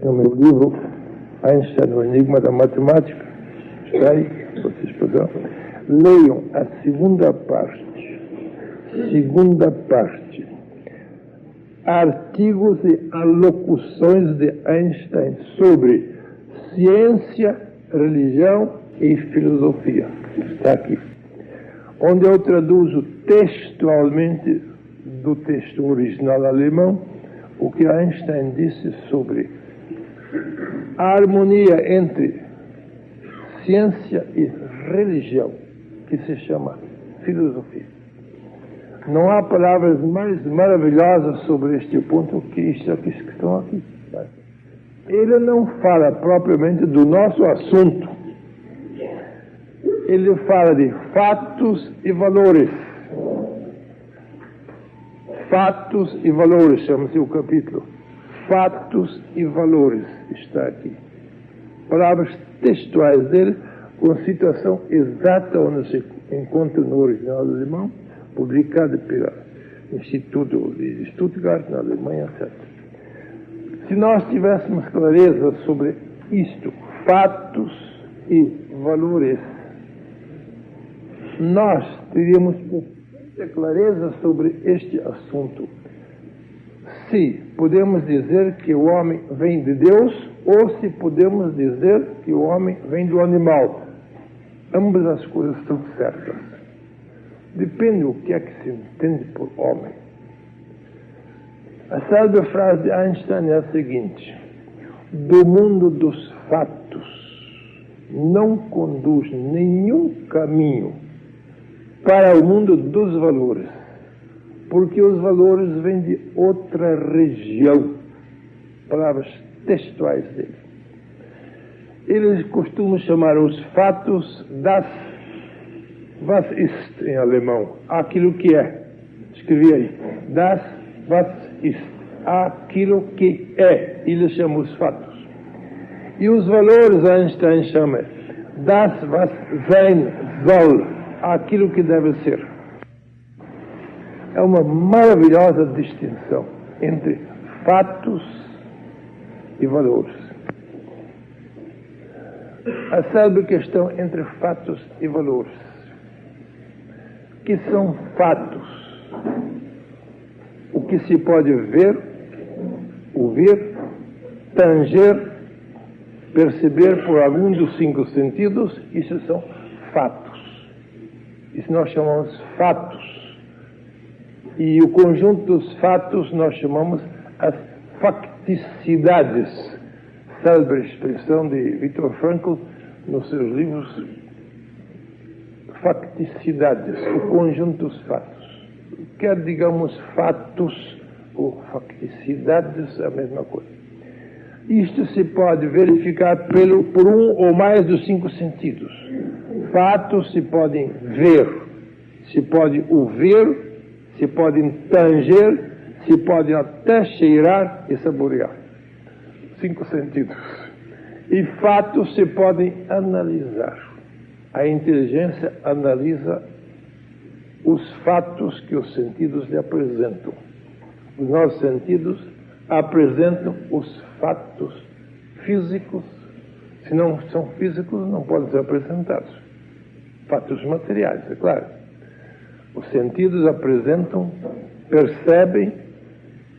no meu livro Einstein, o Enigma da Matemática. Está aí, vocês poderão. Leiam a segunda parte. Artigos e alocuções de Einstein sobre ciência, religião e filosofia. Está aqui. Onde eu traduzo textualmente do texto original alemão o que Einstein disse sobre a harmonia entre ciência e religião, que se chama filosofia. Não há palavras mais maravilhosas sobre este ponto que isto aqui que estão aqui. Ele não fala propriamente do nosso assunto. Ele fala de fatos e valores. Fatos e valores, chama-se o capítulo. Fatos e valores, está aqui. Palavras textuais dele, com a citação exata onde se encontra no original alemão, publicado pelo Instituto de Stuttgart, na Alemanha, etc. Se nós tivéssemos clareza sobre isto, fatos e valores, nós teríamos muita clareza sobre este assunto. Se podemos dizer que o homem vem de Deus ou se podemos dizer que o homem vem do animal. Ambas as coisas estão certas. Depende do que é que se entende por homem. A célebre frase de Einstein é a seguinte: do mundo dos fatos não conduz nenhum caminho para o mundo dos valores, porque os valores vêm de outra região. Palavras textuais dele. Eles costumam chamar os fatos das was ist em alemão, aquilo que é. Escrevi aí. Das was ist, aquilo que é. Eles chamam os fatos. E os valores Einstein chama das was sein soll, aquilo que deve ser. É uma maravilhosa distinção entre fatos e valores. A célebre questão entre fatos e valores. Que são fatos? O que se pode ver, ouvir, tanger, perceber por algum dos 5 sentidos, isso são fatos. Isso nós chamamos fatos. E o conjunto dos fatos nós chamamos as facticidades. Célebre expressão de Viktor Frankl nos seus livros. Facticidades, o conjunto dos fatos. Quer digamos fatos ou facticidades, é a mesma coisa. Isto se pode verificar por um ou mais dos 5 sentidos. Fatos se podem ver, se pode ouvir, se podem tanger, se podem até cheirar e saborear. 5 sentidos. E fatos se podem analisar. A inteligência analisa os fatos que os sentidos lhe apresentam. Os nossos sentidos apresentam os fatos físicos. Se não são físicos, não podem ser apresentados. Fatos materiais, é claro. Os sentidos apresentam, percebem,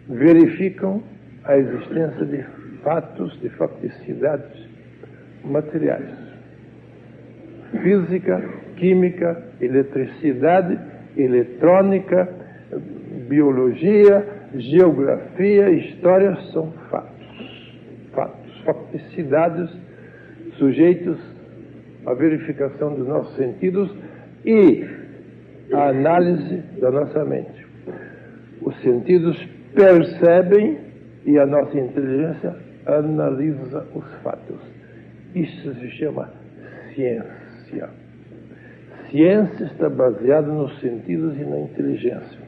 verificam a existência de fatos, de facticidades materiais. Física, química, eletricidade, eletrônica, biologia, geografia, história são fatos. Fatos, facticidades sujeitos à verificação dos nossos sentidos e à análise da nossa mente. Os sentidos percebem e a nossa inteligência analisa os fatos. Isso se chama ciência. Ciência está baseada nos sentidos e na inteligência.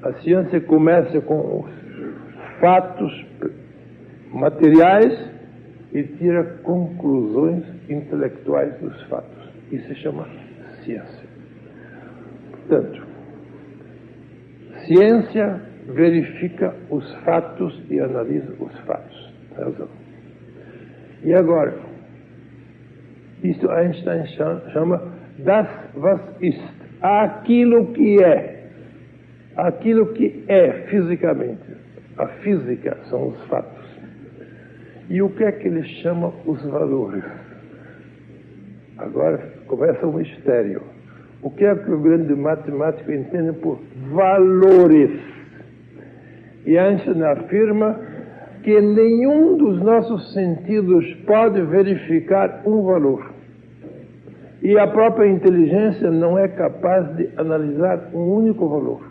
A ciência começa com os fatos materiais e tira conclusões intelectuais dos fatos. Isso se chama ciência. Portanto, ciência verifica os fatos e analisa os fatos. E agora, isso Einstein chama das was ist, aquilo que é fisicamente. A física são os fatos. E o que é que ele chama os valores? Agora começa o mistério. O que é que o grande matemático entende por valores? E Einstein afirma que nenhum dos nossos sentidos pode verificar um valor. E a própria inteligência não é capaz de analisar um único valor.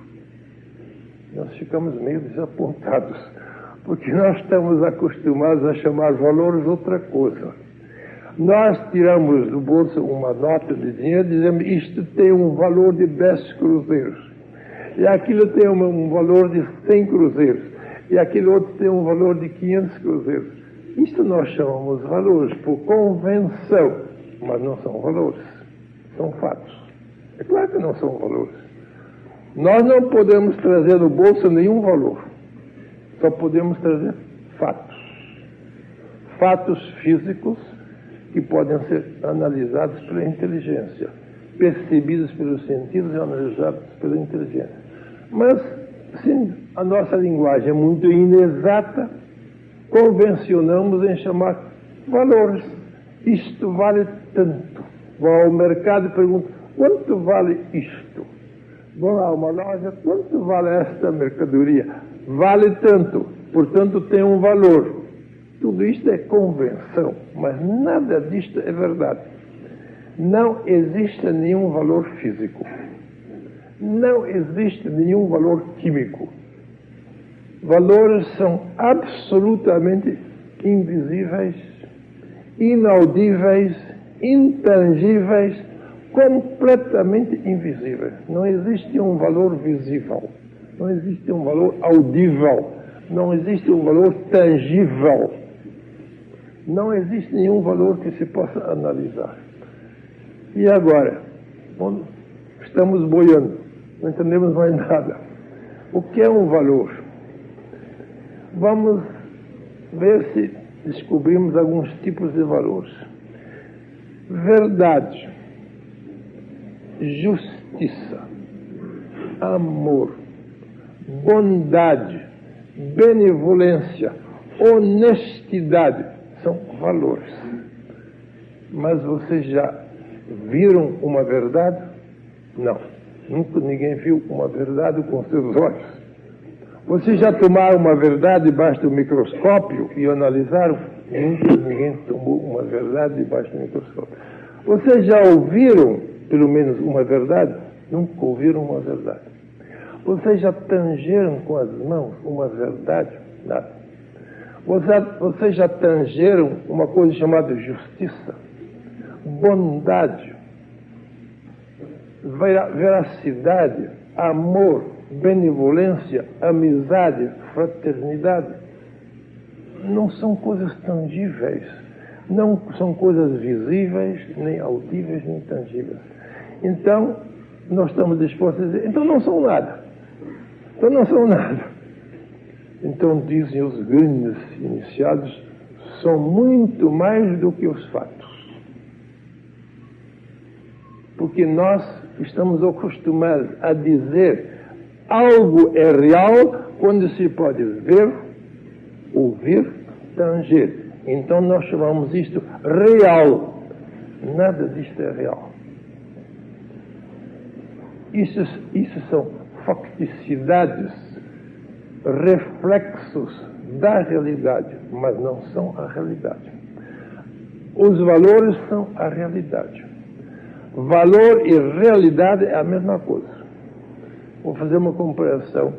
Nós ficamos meio desapontados, porque nós estamos acostumados a chamar valores outra coisa. Nós tiramos do bolso uma nota de dinheiro e dizemos: isto tem um valor de 10 cruzeiros, e aquilo tem um valor de 100 cruzeiros, e aquele outro tem um valor de 500 cruzeiros. Isto nós chamamos valores por convenção, mas não são valores, são fatos. É claro que não são valores. Nós não podemos trazer no bolso nenhum valor, só podemos trazer fatos. Fatos físicos que podem ser analisados pela inteligência, percebidos pelos sentidos e analisados pela inteligência. Mas, sim, a nossa linguagem é muito inexata, convencionamos em chamar valores. Isto vale tanto. Vão ao mercado e perguntam: quanto vale isto? Vão a uma loja: quanto vale esta mercadoria? Vale tanto, portanto tem um valor. Tudo isto é convenção, mas nada disto é verdade. Não existe nenhum valor físico. Não existe nenhum valor químico. Valores são absolutamente invisíveis, inaudíveis, intangíveis, completamente invisíveis. Não existe um valor visível, não existe um valor audível, não existe um valor tangível, não existe nenhum valor que se possa analisar. E agora? Estamos boiando, não entendemos mais nada. O que é um valor? Vamos ver se descobrimos alguns tipos de valores. Verdade, justiça, amor, bondade, benevolência, honestidade são valores. Mas vocês já viram uma verdade? Não. Nunca ninguém viu uma verdade com seus olhos. Vocês já tomaram uma verdade debaixo do microscópio e analisaram? Nunca ninguém tomou uma verdade debaixo do microscópio. Vocês já ouviram, pelo menos, uma verdade? Nunca ouviram uma verdade. Vocês já tangeram com as mãos uma verdade? Nada. Vocês já tangeram uma coisa chamada justiça, bondade, veracidade, amor, benevolência, amizade, fraternidade? Não são coisas tangíveis, não são coisas visíveis, nem audíveis, nem tangíveis. Então, nós estamos dispostos a dizer: então não são nada. Então não são nada. Então, dizem os grandes iniciados, são muito mais do que os fatos. Porque nós estamos acostumados a dizer algo é real quando se pode ver, ouvir, tanger. Então nós chamamos isto real. Nada disto é real. Isso são facticidades, reflexos da realidade, mas não são a realidade. Os valores são a realidade. Valor e realidade é a mesma coisa. Vou fazer uma comparação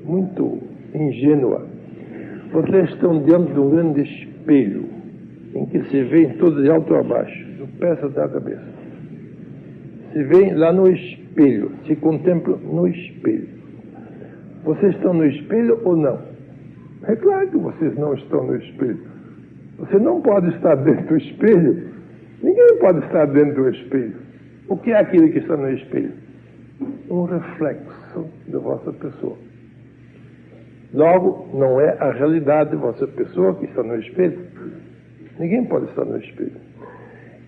muito ingênua. Vocês estão diante de um grande espelho, em que se vê todo de alto a baixo, do pé até a cabeça. Se vê lá no espelho, se contempla no espelho. Vocês estão no espelho ou não? É claro que vocês não estão no espelho. Você não pode estar dentro do espelho. Ninguém pode estar dentro do espelho. O que é aquilo que está no espelho? Um reflexo da vossa pessoa. Logo, não é a realidade da vossa pessoa que está no espelho. Ninguém pode estar no espelho.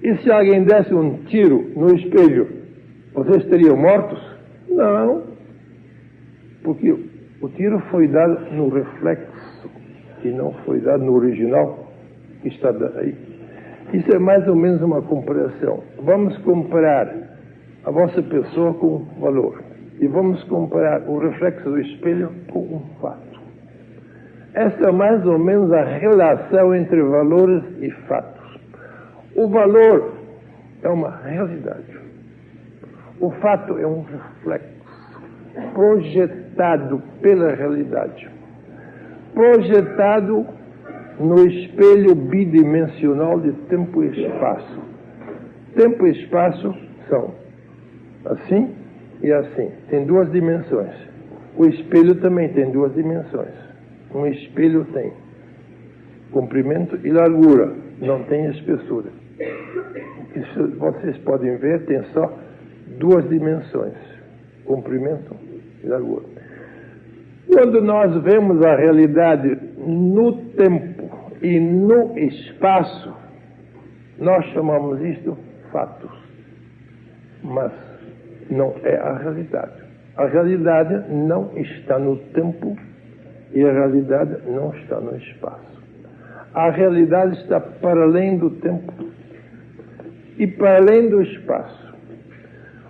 E se alguém desse um tiro no espelho, vocês teriam mortos? Não, porque o tiro foi dado no reflexo e não foi dado no original que está aí. Isso é mais ou menos uma comparação. Vamos comparar a vossa pessoa com valor e vamos comparar o reflexo do espelho com um fato. Esta é mais ou menos a relação entre valores e fatos. O valor é uma realidade. O fato é um reflexo projetado pela realidade. Projetado no espelho bidimensional de tempo e espaço. Tempo e espaço são assim e assim. Tem duas dimensões. O espelho também tem duas dimensões. Um espelho tem comprimento e largura, não tem espessura. Isso vocês podem ver, tem só duas dimensões, comprimento e largura. Quando nós vemos a realidade no tempo e no espaço, nós chamamos isto fatos, mas não é a realidade. A realidade não está no tempo e a realidade não está no espaço. A realidade está para além do tempo e para além do espaço.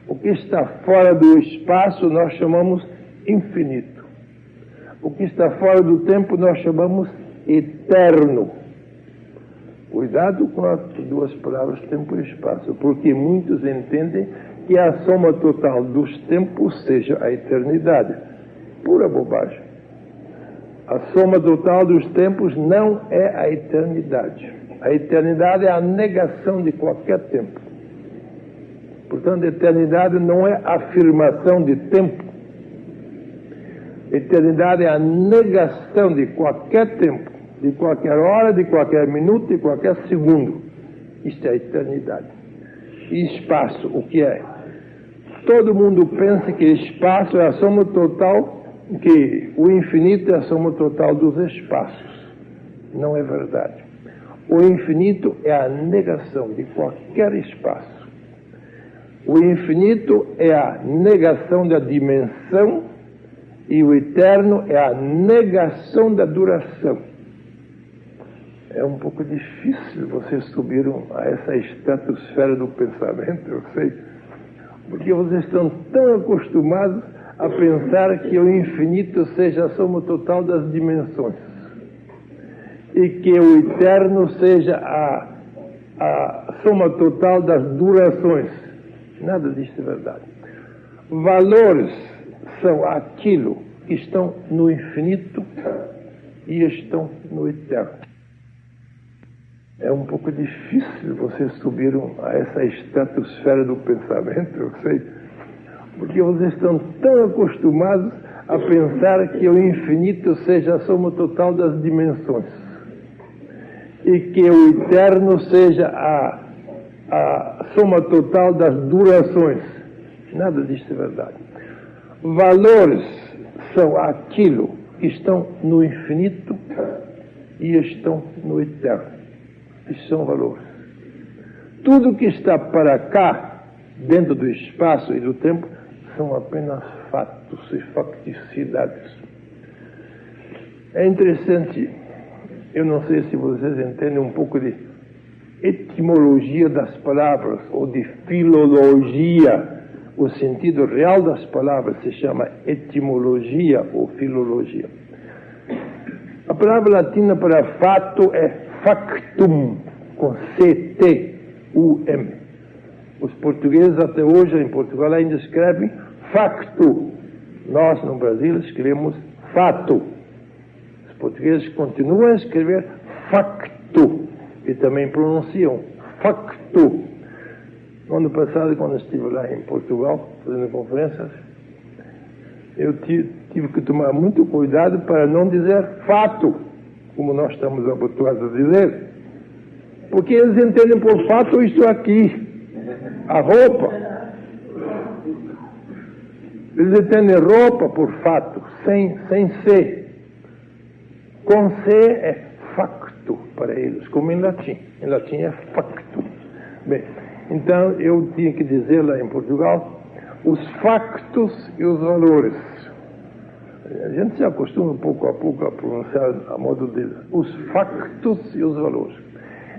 O que está fora do espaço nós chamamos infinito. O que está fora do tempo nós chamamos eterno. Cuidado com as duas palavras tempo e espaço, porque muitos entendem que a soma total dos tempos seja a eternidade. Pura bobagem. A soma total dos tempos não é a eternidade. A eternidade é a negação de qualquer tempo. Portanto, a eternidade não é a afirmação de tempo. A eternidade é a negação de qualquer tempo, de qualquer hora, de qualquer minuto, de qualquer segundo. Isto é a eternidade. E espaço, o que é? Todo mundo pensa que espaço é a soma total, que o infinito é a soma total dos espaços. Não é verdade. O infinito é a negação de qualquer espaço. O infinito é a negação da dimensão e o eterno é a negação da duração. É um pouco difícil vocês subirem a essa estratosfera do pensamento, eu sei, porque vocês estão tão acostumados a pensar que o infinito seja a soma total das dimensões e que o eterno seja a soma total das durações. Nada disso é verdade. Valores são aquilo que estão no infinito e estão no eterno. É um pouco difícil vocês subirem a essa estratosfera do pensamento, eu sei, porque vocês estão tão acostumados a pensar que o infinito seja a soma total das dimensões e que o eterno seja a soma total das durações. Nada disso é verdade. Valores são aquilo que estão no infinito e estão no eterno. Isso são valores. Tudo que está para cá, dentro do espaço e do tempo, são apenas fatos e facticidades. É interessante, eu não sei se vocês entendem um pouco de etimologia das palavras, ou de filologia. O sentido real das palavras se chama etimologia ou filologia. A palavra latina para fato é factum, com C-T-U-M. Os portugueses até hoje, em Portugal, ainda escrevem facto. Nós, no Brasil, escrevemos fato. Os portugueses continuam a escrever facto e também pronunciam facto. No ano passado, quando estive lá em Portugal, fazendo conferências, eu tive que tomar muito cuidado para não dizer fato, como nós estamos habituados a dizer, porque eles entendem por fato isto aqui, a roupa. Eles entendem roupa por fato, sem C. Com C é facto. facto para eles, como em latim. Em latim é facto. Bem, então eu tinha que dizer lá em Portugal os factos e os valores. A gente se acostuma pouco a pouco a pronunciar a modo deles. Os factos e os valores.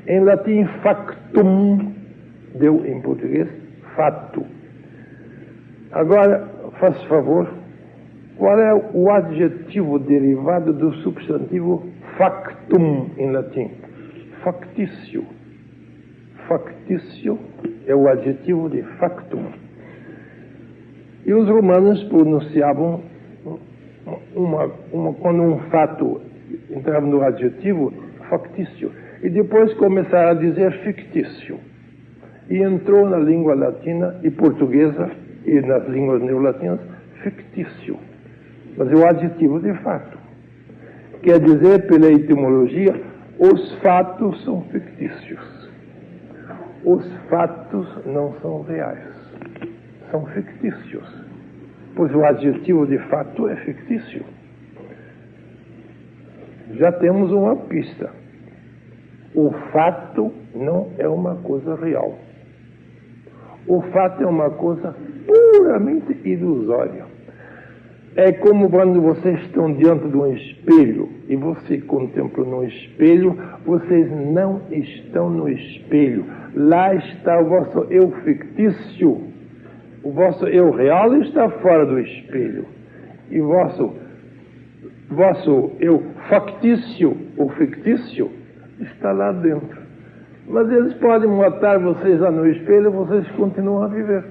Em latim, factum, deu em português, fato. Agora, faz favor, qual é o adjetivo derivado do substantivo factum em latim? Factício. Factício é o adjetivo de factum. E os romanos pronunciavam quando um fato entrava no adjetivo, factício. E depois começaram a dizer fictício. E entrou na língua latina e portuguesa e nas línguas neolatinas, fictício. Mas é o adjetivo de fato. Quer dizer, pela etimologia, os fatos são fictícios. Os fatos não são reais. São fictícios. Pois o adjetivo de fato é fictício. Já temos uma pista. O fato não é uma coisa real. O fato é uma coisa puramente ilusória. É como quando vocês estão diante de um espelho e você contempla no espelho, vocês não estão no espelho. Lá está o vosso eu fictício. O vosso eu real está fora do espelho. E o vosso eu factício, ou fictício, está lá dentro. Mas eles podem matar vocês lá no espelho e vocês continuam a viver.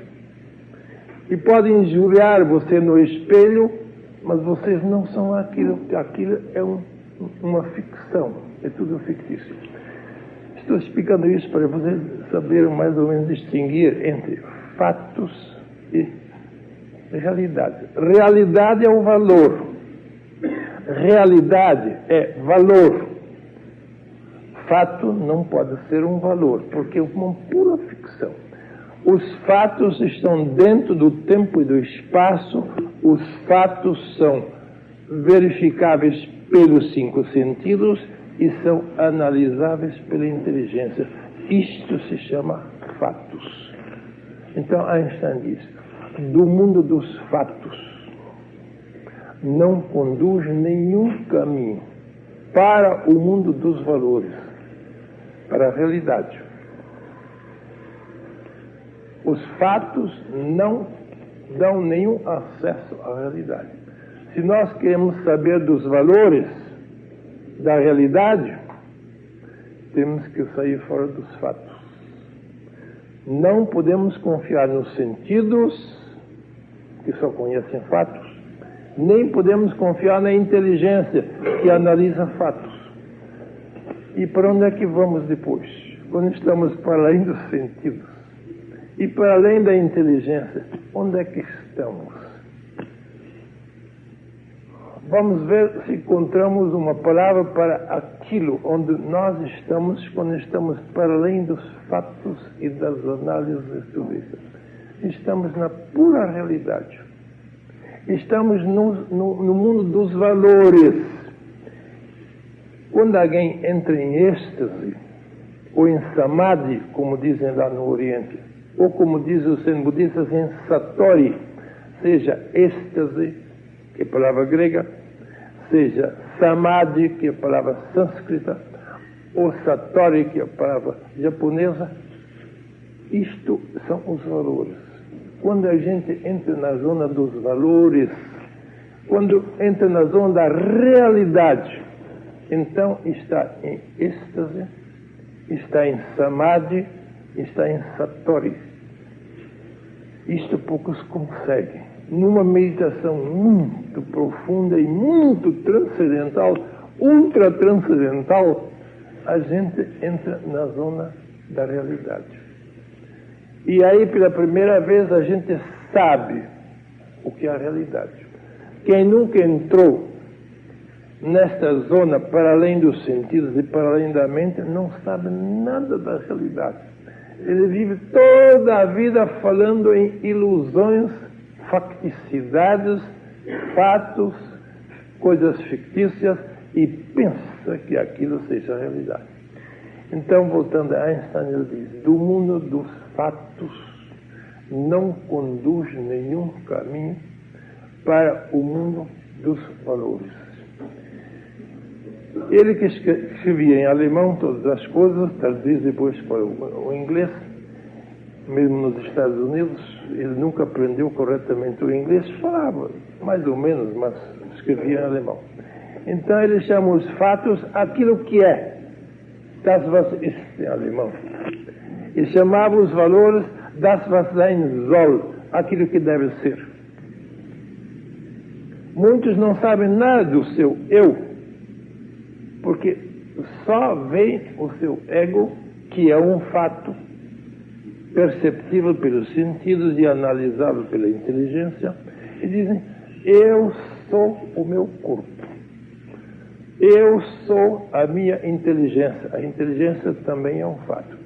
E podem injuriar você no espelho, mas vocês não são aquilo, porque aquilo é uma ficção, é tudo fictício. Estou explicando isso para vocês saberem mais ou menos distinguir entre fatos e realidade. Realidade é o valor. Realidade é valor. Fato não pode ser um valor, porque é uma pura ficção. Os fatos estão dentro do tempo e do espaço, os fatos são verificáveis pelos 5 sentidos e são analisáveis pela inteligência. Isto se chama fatos. Então Einstein diz, do mundo dos fatos não conduz nenhum caminho para o mundo dos valores, para a realidade. Os fatos não dão nenhum acesso à realidade. Se nós queremos saber dos valores da realidade, temos que sair fora dos fatos. Não podemos confiar nos sentidos, que só conhecem fatos, nem podemos confiar na inteligência, que analisa fatos. E para onde é que vamos depois? Quando estamos para além dos sentidos e para além da inteligência, onde é que estamos? Vamos ver se encontramos uma palavra para aquilo onde nós estamos quando estamos para além dos fatos e das análises de tudo isso. Estamos na pura realidade. Estamos no mundo dos valores. Quando alguém entra em êxtase, ou em samadhi, como dizem lá no Oriente, ou como dizem os zen budistas, em satori, seja êxtase, que é a palavra grega, seja samadhi, que é a palavra sânscrita, ou satori, que é a palavra japonesa, isto são os valores. Quando a gente entra na zona dos valores, quando entra na zona da realidade, então está em êxtase, está em samadhi, está em satori. Isto poucos conseguem. Numa meditação muito profunda e muito transcendental, ultra transcendental, a gente entra na zona da realidade. E aí, pela primeira vez, a gente sabe o que é a realidade. Quem nunca entrou nesta zona, para além dos sentidos e para além da mente, não sabe nada da realidade. Ele vive toda a vida falando em ilusões, facticidades, fatos, coisas fictícias, e pensa que aquilo seja a realidade. Então, voltando a Einstein, ele diz: do mundo dos fatos não conduz nenhum caminho para o mundo dos valores. Ele que escrevia em alemão todas as coisas, traduz depois para o inglês, mesmo nos Estados Unidos, ele nunca aprendeu corretamente o inglês, falava mais ou menos, mas escrevia em alemão. Então ele chama os fatos aquilo que é, das was ist em alemão. E chamava os valores das was sein soll, aquilo que deve ser. Muitos não sabem nada do seu eu, porque só veem o seu ego, que é um fato perceptível pelos sentidos e analisável pela inteligência, e dizem: eu sou o meu corpo, eu sou a minha inteligência. A inteligência também é um fato.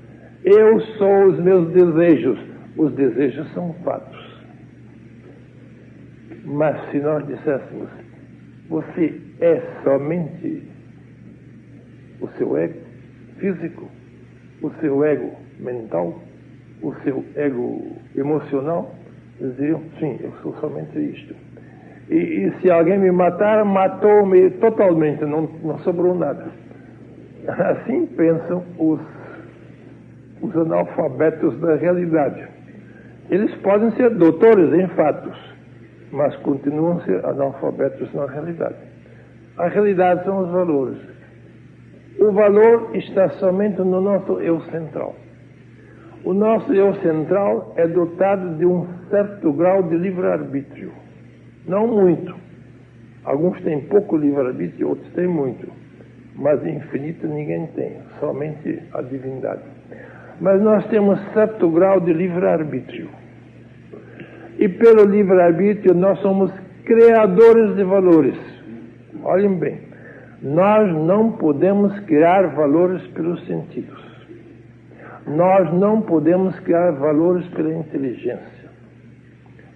Eu sou os meus desejos. Os desejos são fatos. Mas se nós disséssemos: você é somente o seu ego físico, o seu ego mental, o seu ego emocional, eles diriam: sim, eu sou somente isto. E se alguém me matar, matou-me totalmente, não sobrou nada. Assim pensam os analfabetos da realidade. Eles podem ser doutores em fatos, mas continuam a ser analfabetos na realidade. A realidade são os valores. O valor está somente no nosso eu central. O nosso eu central é dotado de um certo grau de livre-arbítrio. Não muito. Alguns têm pouco livre-arbítrio, outros têm muito. Mas infinito ninguém tem, somente a divindade. Mas nós temos certo grau de livre-arbítrio. E pelo livre-arbítrio nós somos criadores de valores. Olhem bem, nós não podemos criar valores pelos sentidos. Nós não podemos criar valores pela inteligência.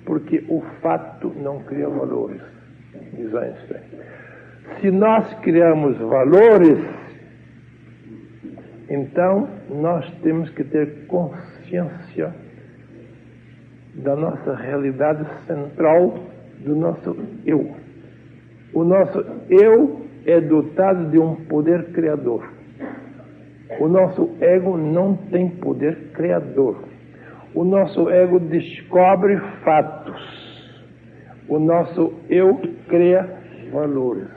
Porque o fato não cria valores, diz Einstein. Se nós criamos valores, então nós temos que ter consciência da nossa realidade central, do nosso eu. O nosso eu é dotado de um poder criador. O nosso ego não tem poder criador. O nosso ego descobre fatos. O nosso eu cria valores.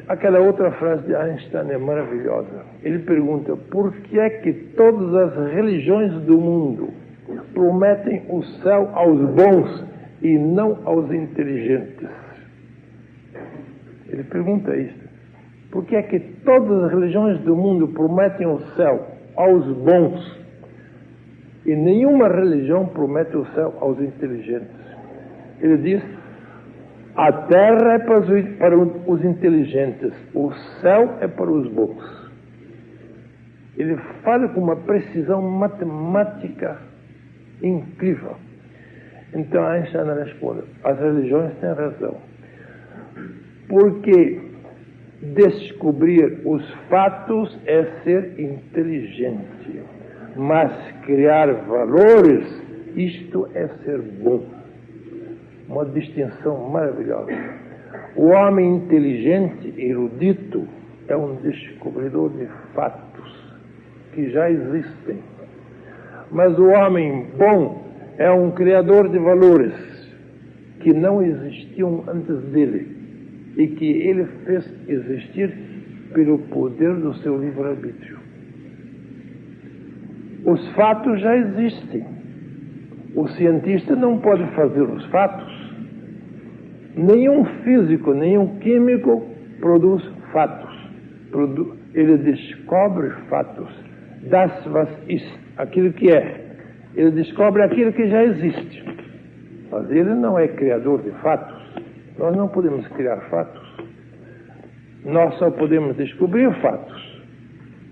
Aquela outra frase de Einstein é maravilhosa. Ele pergunta: por que é que todas as religiões do mundo prometem o céu aos bons e não aos inteligentes? Ele pergunta isso. Por que é que todas as religiões do mundo prometem o céu aos bons e nenhuma religião promete o céu aos inteligentes? Ele diz: a terra é para os inteligentes, o céu é para os bons. Ele fala com uma precisão matemática incrível. Então Einstein responde: as religiões têm razão. Porque descobrir os fatos é ser inteligente. Mas criar valores, isto é ser bom. Uma distinção maravilhosa. O homem inteligente, erudito, é um descobridor de fatos que já existem. Mas o homem bom é um criador de valores que não existiam antes dele e que ele fez existir pelo poder do seu livre-arbítrio. Os fatos já existem. O cientista não pode fazer os fatos. Nenhum físico, nenhum químico produz fatos. Ele descobre fatos. Das was ist, aquilo que é. Ele descobre aquilo que já existe. Mas ele não é criador de fatos. Nós não podemos criar fatos. Nós só podemos descobrir fatos.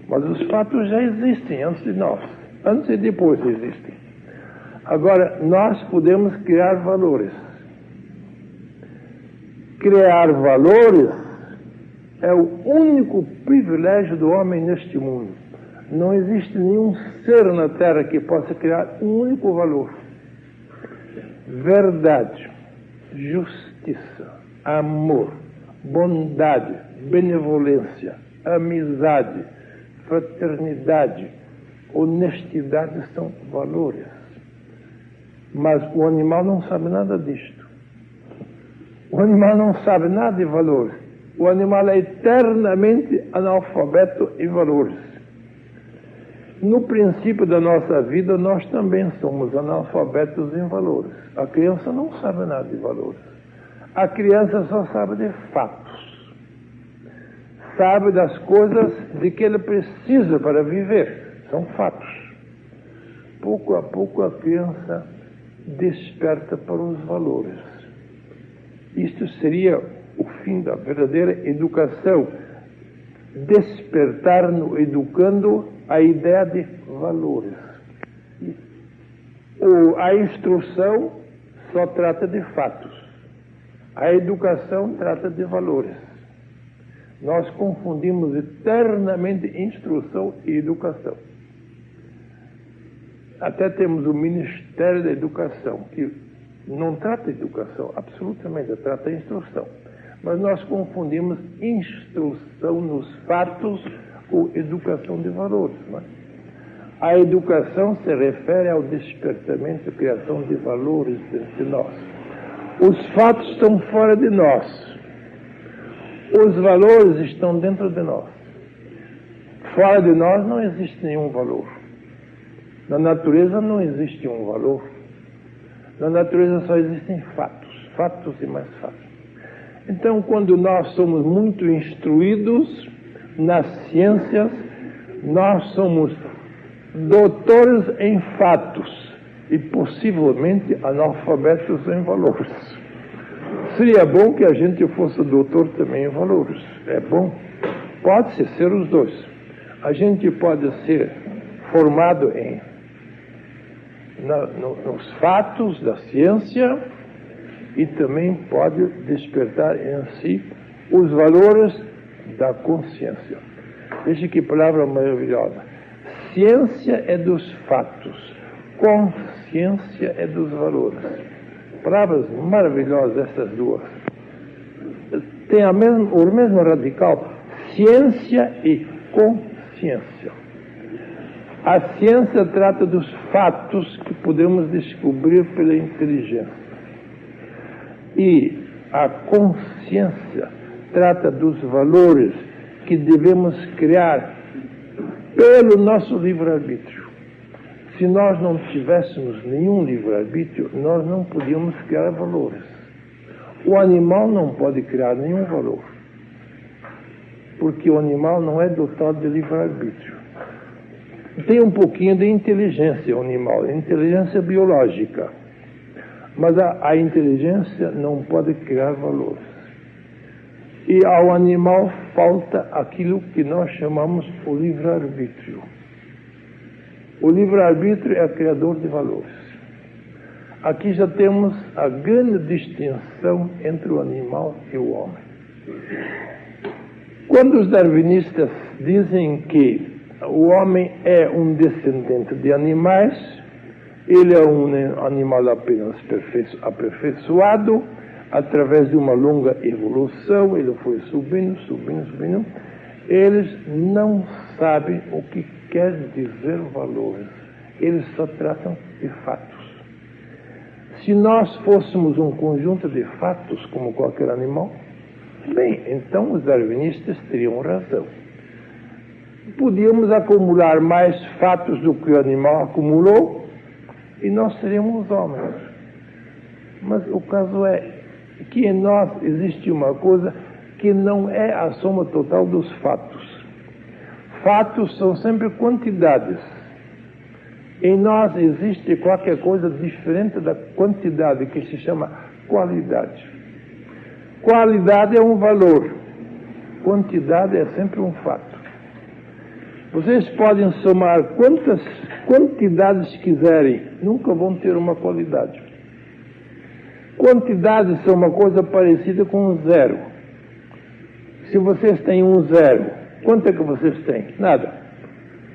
Mas os fatos já existem antes de nós. Antes e depois existem. Agora, nós podemos criar valores. criar valores é o único privilégio do homem neste mundo. Não existe nenhum ser na Terra que possa criar um único valor. Verdade, justiça, amor, bondade, benevolência, amizade, fraternidade, honestidade são valores. Mas o animal não sabe nada disto. O animal não sabe nada de valores. O animal é eternamente analfabeto em valores. No princípio da nossa vida, nós também somos analfabetos em valores. A criança não sabe nada de valores. A criança só sabe de fatos. Sabe das coisas de que ele precisa para viver. São fatos. Pouco a pouco a criança desperta para os valores. Isto seria o fim da verdadeira educação. Despertar no educando a ideia de valores. A instrução só trata de fatos. A educação trata de valores. Nós confundimos eternamente instrução e educação. Até temos o Ministério da Educação, que não trata de educação, absolutamente, trata de instrução. Mas nós confundimos instrução nos fatos com educação de valores. Não é? A educação se refere ao despertamento e criação de valores dentro de nós. Os fatos estão fora de nós. Os valores estão dentro de nós. Fora de nós não existe nenhum valor. Na natureza não existe um valor. Na natureza só existem fatos. Fatos e mais fatos. Então, quando nós somos muito instruídos nas ciências, nós somos doutores em fatos e possivelmente analfabetos em valores. Seria bom que a gente fosse doutor também em valores. É bom. Pode-se ser os dois. A gente pode ser formado nos fatos da ciência e também pode despertar em si os valores da consciência. Veja que palavra maravilhosa. Ciência é dos fatos, consciência é dos valores. Palavras maravilhosas essas duas. Tem o mesmo radical, ciência e consciência. A ciência trata dos fatos que podemos descobrir pela inteligência. E a consciência trata dos valores que devemos criar pelo nosso livre-arbítrio. Se nós não tivéssemos nenhum livre-arbítrio, nós não podíamos criar valores. O animal não pode criar nenhum valor, porque o animal não é dotado de livre-arbítrio. Tem um pouquinho de inteligência o animal, inteligência biológica, mas a inteligência não pode criar valores. E ao animal falta aquilo que nós chamamos o livre-arbítrio. O livre-arbítrio é o criador de valores. Aqui já temos a grande distinção entre o animal e o homem. Quando os darwinistas dizem que o homem é um descendente de animais, ele é um animal apenas aperfeiçoado, através de uma longa evolução, ele foi subindo. Eles não sabem o que quer dizer valores. Eles só tratam de fatos. Se nós fôssemos um conjunto de fatos, como qualquer animal, bem, então os darwinistas teriam razão. Podíamos acumular mais fatos do que o animal acumulou e nós seríamos homens. Mas o caso é que em nós existe uma coisa que não é a soma total dos fatos. Fatos são sempre quantidades. Em nós existe qualquer coisa diferente da quantidade, que se chama qualidade. Qualidade é um valor. Quantidade é sempre um fato. Vocês podem somar quantas quantidades quiserem, nunca vão ter uma qualidade. Quantidades são uma coisa parecida com um zero. Se vocês têm um zero, quanto é que vocês têm? Nada.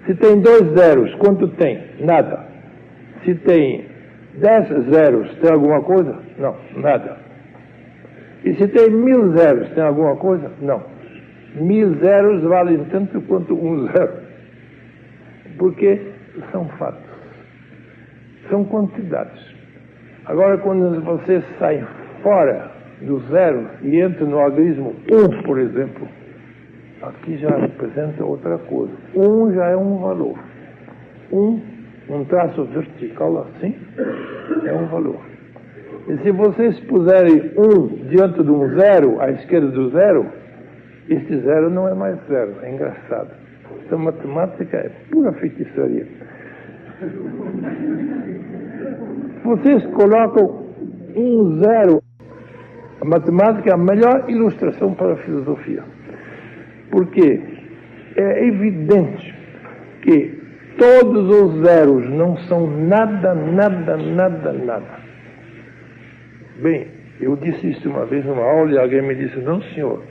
Se tem 2 zeros, quanto tem? Nada. Se tem 10 zeros, tem alguma coisa? Não, nada. E se tem 1000 zeros, tem alguma coisa? Não. 1000 zeros valem tanto quanto um zero. Porque são fatos. São quantidades. Agora, quando você sai fora do zero e entra no algarismo 1, por exemplo, aqui já representa outra coisa. 1 já é um valor. Um traço vertical assim, é um valor. E se vocês puserem 1 diante de um zero, à esquerda do zero, este zero não é mais zero. É engraçado. Então, matemática é pura feitiçaria. Vocês colocam um zero. A matemática é a melhor ilustração para a filosofia. Porque é evidente que todos os zeros não são nada, nada, nada, nada. Bem, eu disse isso uma vez numa aula e alguém me disse, não senhor,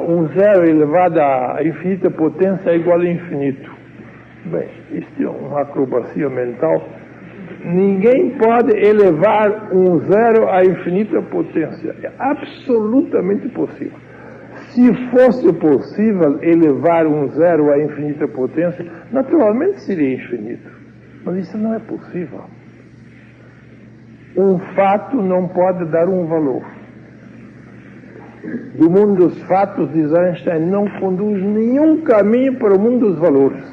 um zero elevado à infinita potência é igual a infinito. Bem, isto é uma acrobacia mental. Ninguém pode elevar um zero à infinita potência. É absolutamente possível. Se fosse possível elevar um zero à infinita potência, naturalmente seria infinito. Mas isso não é possível. Um fato não pode dar um valor. Do mundo dos fatos, diz Einstein, não conduz nenhum caminho para o mundo dos valores.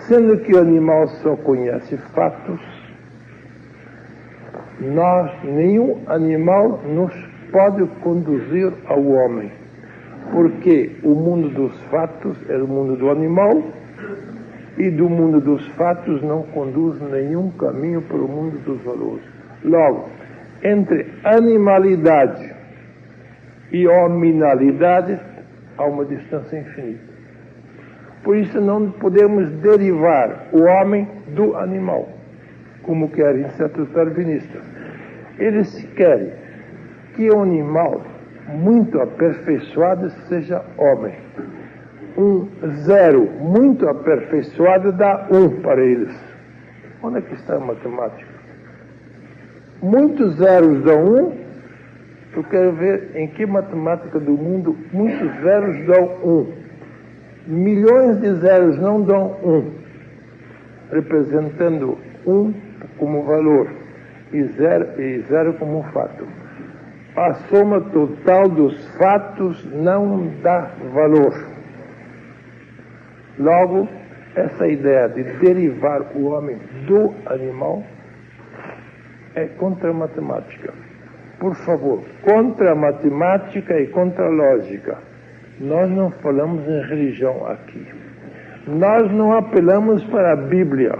Sendo que o animal só conhece fatos, nenhum animal nos pode conduzir ao homem, porque o mundo dos fatos é o mundo do animal e do mundo dos fatos não conduz nenhum caminho para o mundo dos valores. Logo, entre animalidade e hominalidade há uma distância infinita. Por isso não podemos derivar o homem do animal, como querem certos darwinistas. Eles querem que o animal muito aperfeiçoado seja homem. Um zero muito aperfeiçoado dá 1 para eles. Onde é que está a matemática? Muitos zeros dão 1. Eu quero ver em que matemática do mundo muitos zeros dão 1. Milhões de zeros não dão 1, representando 1 como valor e zero como fato. A soma total dos fatos não dá valor. Logo, essa ideia de derivar o homem do animal é contra a matemática. Por favor, contra a matemática e contra a lógica. Nós não falamos em religião aqui. Nós não apelamos para a Bíblia.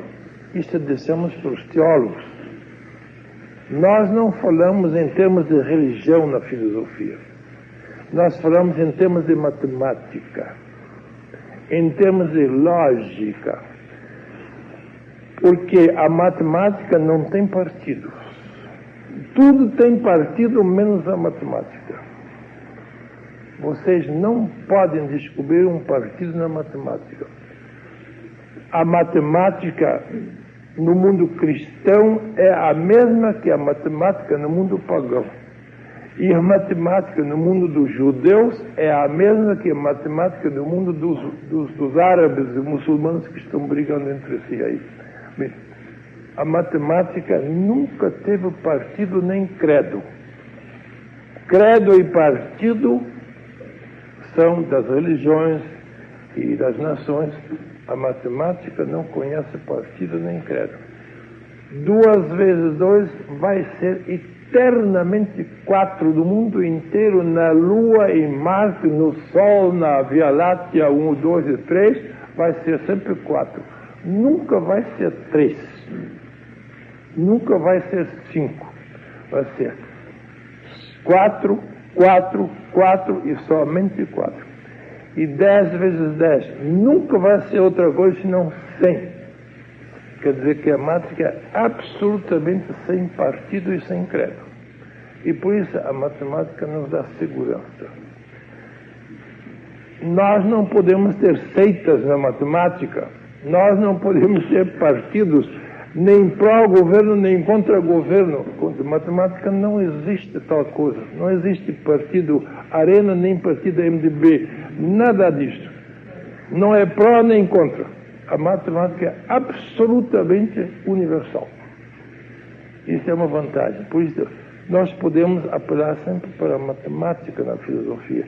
Isso deixamos para os teólogos. Nós não falamos em termos de religião na filosofia. Nós falamos em termos de matemática, em termos de lógica. Porque a matemática não tem partidos. Tudo tem partido menos a matemática. Vocês não podem descobrir um partido na matemática. A matemática no mundo cristão é a mesma que a matemática no mundo pagão. E a matemática no mundo dos judeus é a mesma que a matemática no mundo dos árabes e muçulmanos que estão brigando entre si aí. Bem, a matemática nunca teve partido nem credo. Credo e partido são das religiões e das nações. A matemática não conhece partido nem credo. 2 vezes 2 vai ser eternamente 4 do mundo inteiro, na Lua, em Marte, no Sol, na Via Láctea 1, 2 e 3, vai ser sempre 4. Nunca vai ser 3. Nunca vai ser 5. Vai ser 4, 4, 4 e somente 4. E 10 vezes 10 nunca vai ser outra coisa senão 100. Quer dizer que a matemática é absolutamente sem partido e sem credo. E por isso a matemática nos dá segurança. Nós não podemos ter seitas na matemática, nós não podemos ter partidos nem pró-governo, nem contra-governo. Contra matemática não existe tal coisa. Não existe partido Arena, nem partido MDB. Nada disso. Não é pró nem contra. A matemática é absolutamente universal. Isso é uma vantagem. Por isso, nós podemos apelar sempre para a matemática na filosofia,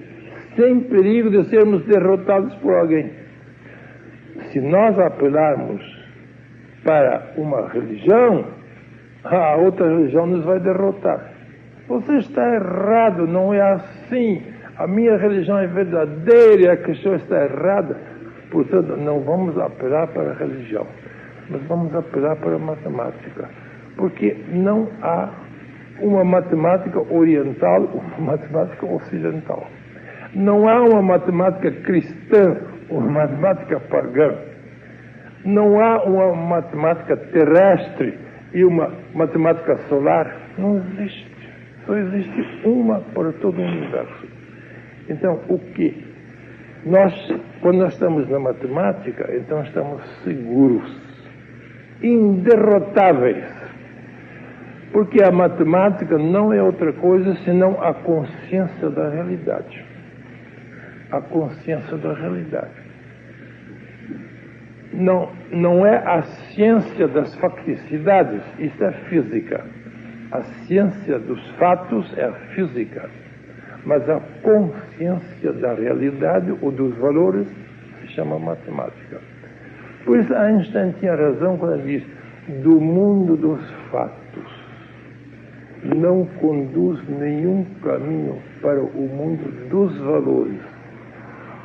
sem perigo de sermos derrotados por alguém. Se nós apelarmos para uma religião, a outra religião nos vai derrotar. Você está errado, não é assim. A minha religião é verdadeira, a questão está errada. Portanto, não vamos apelar para a religião, mas vamos apelar para a matemática. Porque não há uma matemática oriental, uma matemática ocidental. Não há uma matemática cristã, uma matemática pagã. Não há uma matemática terrestre e uma matemática solar. Não existe. Só existe uma para todo o universo. Então, o que? Quando nós estamos na matemática, então estamos seguros, inderrotáveis. Porque a matemática não é outra coisa senão a consciência da realidade. A consciência da realidade. Não é a ciência das facticidades, isso é física. A ciência dos fatos é a física. Mas a consciência da realidade ou dos valores se chama matemática. Por isso Einstein tinha razão quando ele diz: do mundo dos fatos não conduz nenhum caminho para o mundo dos valores.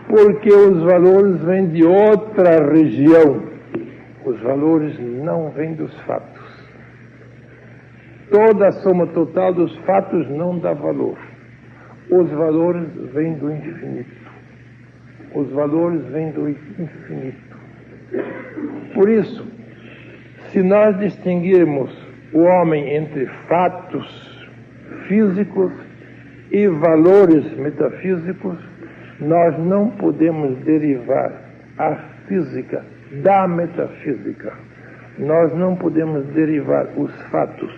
Porque os valores vêm de outra região. Os valores não vêm dos fatos. Toda a soma total dos fatos não dá valor. Os valores vêm do infinito. Os valores vêm do infinito. Por isso, se nós distinguirmos o homem entre fatos físicos e valores metafísicos, nós não podemos derivar a física da metafísica. Nós não podemos derivar os fatos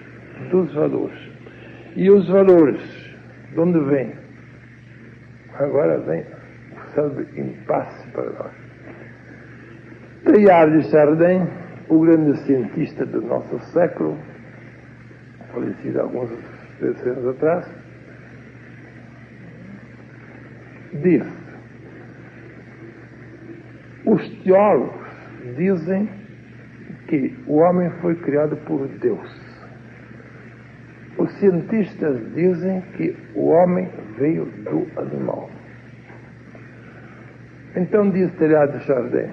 dos valores. E os valores, de onde vêm? Agora vem o célebre impasse para nós. Teilhard de Chardin, o grande cientista do nosso século, falecido alguns anos atrás, diz: os teólogos dizem que o homem foi criado por Deus. Os cientistas dizem que o homem veio do animal. Então diz Teilhard de Chardin: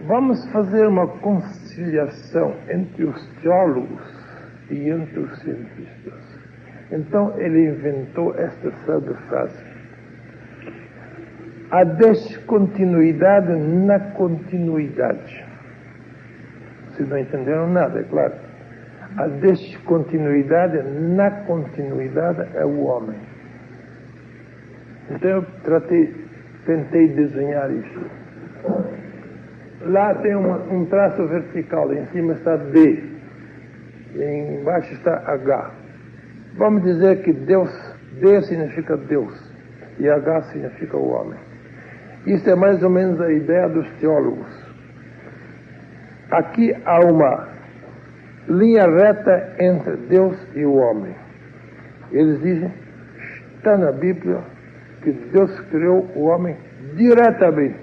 vamos fazer uma conciliação entre os teólogos e entre os cientistas. Então ele inventou esta célebre frase: a descontinuidade na continuidade. Vocês não entenderam nada, é claro. A descontinuidade na continuidade é o homem. Então eu tentei desenhar isso. Lá tem um traço vertical, em cima está D, e embaixo está H. Vamos dizer que Deus, D significa Deus, e H significa o homem. Isso é mais ou menos a ideia dos teólogos. Aqui há uma linha reta entre Deus e o homem. Eles dizem: está na Bíblia que Deus criou o homem diretamente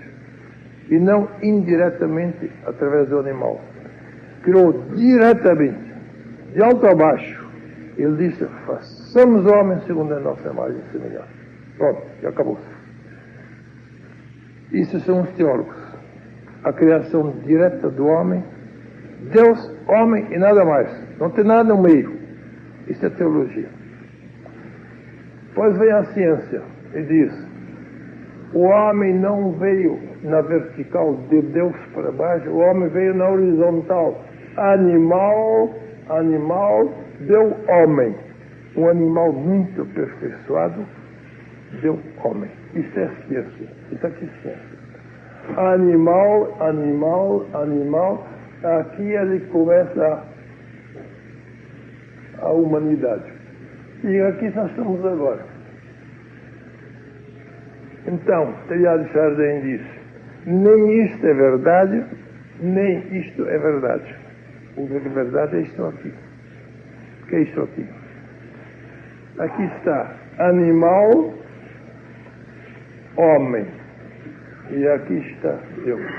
e não indiretamente através do animal. Criou diretamente, de alto a baixo. Ele disse: façamos o homem segundo a nossa imagem e semelhança. Pronto, já acabou-se. Isso são os teólogos. A criação direta do homem, Deus, homem e nada mais. Não tem nada no meio. Isso é teologia. Pois vem a ciência e diz: o homem não veio na vertical, de Deus para baixo, o homem veio na horizontal. Animal deu homem. Um animal muito aperfeiçoado deu homem. Isso é ciência. Isso aqui é ciência. Animal. Aqui ele começa a humanidade. E aqui nós estamos agora. Então, Teilhard de Chardin diz: nem isto é verdade, nem isto é verdade. O que é verdade é isto aqui. O que é isto aqui? Aqui está animal, homem. E aqui está Deus.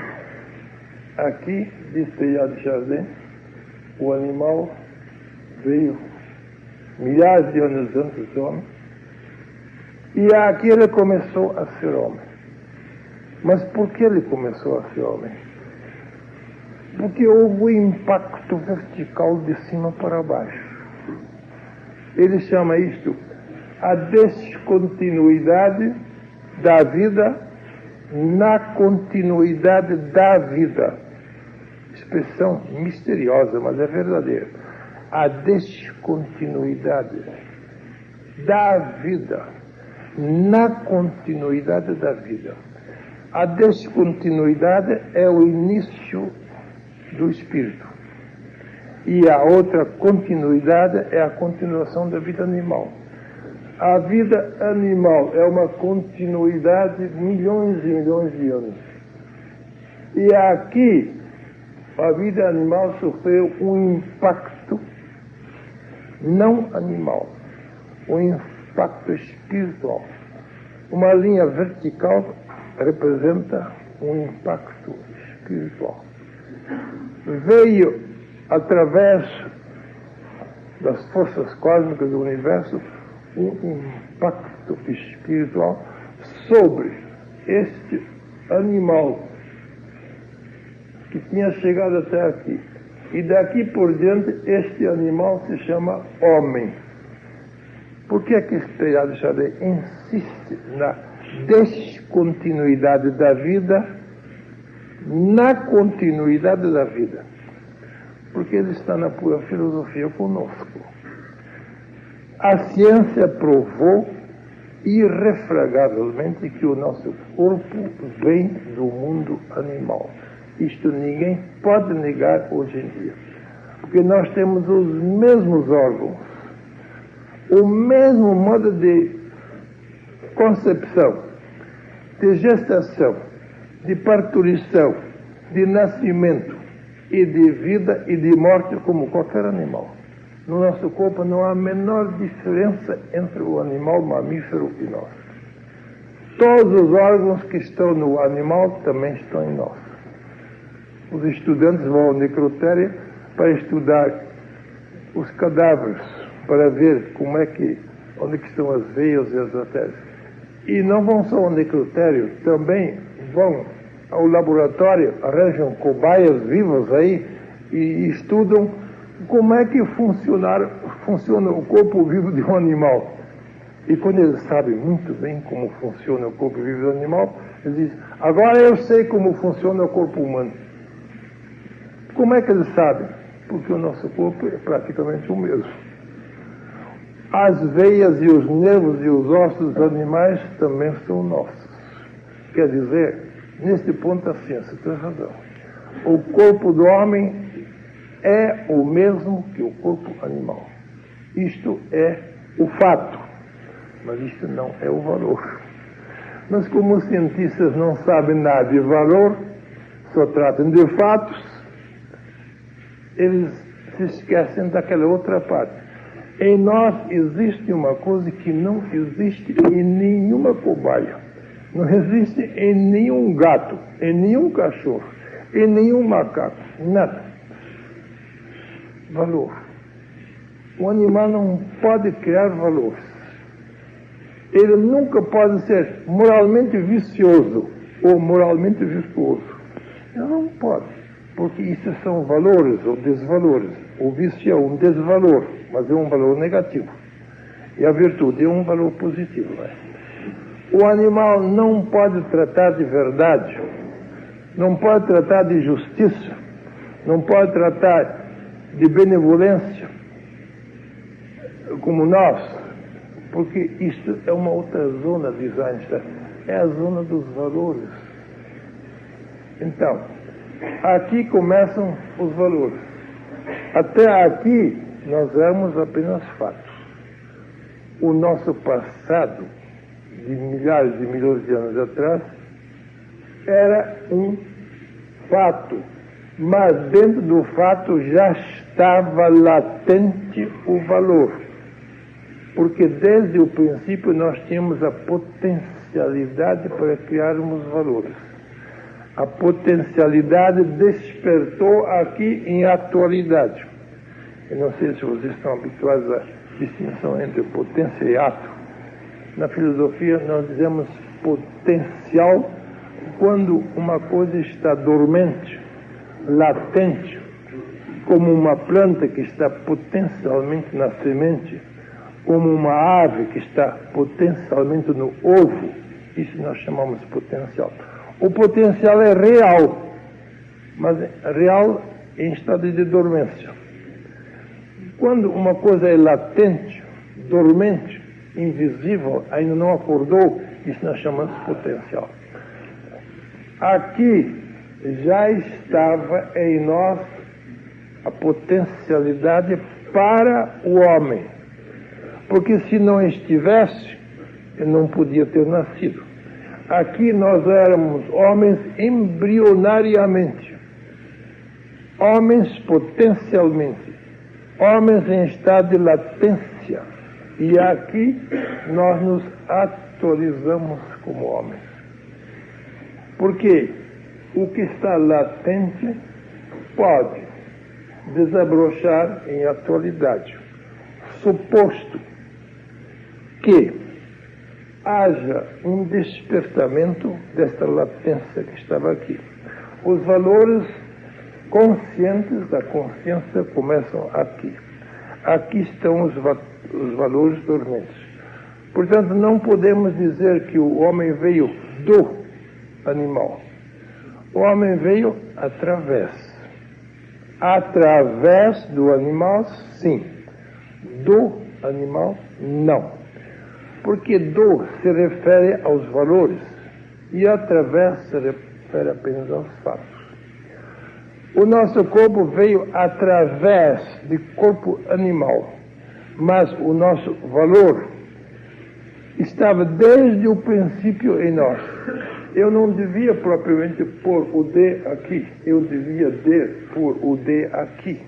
Aqui, diz Teilhard de Chardin, o animal veio milhares de anos antes do homem. E aqui ele começou a ser homem. Mas por que ele começou a ser homem? Porque houve um impacto vertical de cima para baixo. Ele chama isto a descontinuidade da vida na continuidade da vida. Expressão misteriosa, mas é verdadeira. A descontinuidade da vida na continuidade da vida. A descontinuidade é o início do espírito. E a outra continuidade é a continuação da vida animal. A vida animal é uma continuidade de milhões e milhões de anos. E aqui, a vida animal sofreu um impacto não animal, um impacto espiritual. Uma linha vertical representa um impacto espiritual. Veio, através das forças cósmicas do universo, um impacto espiritual sobre este animal que tinha chegado até aqui. E daqui por diante, este animal se chama homem. Por que é que Teilhard de Chardin insiste na descontinuidade da vida na continuidade da vida? Porque ele está na pura filosofia conosco. A ciência provou irrefragavelmente que o nosso corpo vem do mundo animal. Isto ninguém pode negar hoje em dia. Porque nós temos os mesmos órgãos, o mesmo modo de concepção, de gestação, de parturição, de nascimento e de vida e de morte como qualquer animal. No nosso corpo não há a menor diferença entre o animal mamífero e nós. Todos os órgãos que estão no animal também estão em nós. Os estudantes vão ao necrotério para estudar os cadáveres, para ver como é que, onde que estão as veias e as artérias. E não vão só ao necrotério, também vão ao laboratório, arranjam cobaias vivas aí e estudam como é que funciona o corpo vivo de um animal. E quando eles sabem muito bem como funciona o corpo vivo do animal, eles dizem: agora eu sei como funciona o corpo humano. Como é que eles sabem? Porque o nosso corpo é praticamente o mesmo. As veias e os nervos e os ossos dos animais também são nossos. Quer dizer, neste ponto a ciência tem razão. O corpo do homem é o mesmo que o corpo animal. Isto é o fato, mas isto não é o valor. Mas como os cientistas não sabem nada de valor, só tratam de fatos, eles se esquecem daquela outra parte. Em nós existe uma coisa que não existe em nenhuma cobaia. Não existe em nenhum gato, em nenhum cachorro, em nenhum macaco. Nada. Valor. O animal não pode criar valores. Ele nunca pode ser moralmente vicioso ou moralmente virtuoso. Ele não pode. Porque isso são valores ou desvalores. O vício é um desvalor, mas é um valor negativo. E a virtude é um valor positivo. O animal não pode tratar de verdade não pode tratar de justiça, não pode tratar de benevolência como nós, porque isto é uma outra zona de Einstein, é a zona dos valores. Então, aqui começam os valores. Até aqui nós éramos apenas fatos. O nosso passado, de milhares de milhões de anos atrás, era um fato, mas dentro do fato já estava latente o valor, porque desde o princípio nós tínhamos a potencialidade para criarmos valores. A potencialidade despertou aqui em atualidade. Eu não sei se vocês estão habituados à distinção entre potência e ato. Na filosofia nós dizemos potencial quando uma coisa está dormente, latente, como uma planta que está potencialmente na semente, como uma ave que está potencialmente no ovo. Isso nós chamamos de potencial. O potencial é real, mas real em estado de dormência. Quando uma coisa é latente, dormente, invisível, ainda não acordou, isso nós chamamos de potencial. Aqui já estava em nós a potencialidade para o homem, porque se não estivesse, eu não podia ter nascido. Aqui nós éramos homens embrionariamente, homens potencialmente, homens em estado de latência, e aqui nós nos atualizamos como homens. Porque o que está latente pode desabrochar em atualidade, suposto que haja um despertamento desta latência que estava aqui. Os valores conscientes da consciência começam aqui. Aqui estão os valores dormentes. Portanto, não podemos dizer que o homem veio do animal. O homem veio através. Através do animal, sim. Do animal, não. Porque do se refere aos valores e através se refere apenas aos fatos. O nosso corpo veio através de corpo animal, mas o nosso valor estava desde o princípio em nós. Eu não devia propriamente pôr o D aqui, eu devia pôr o D aqui.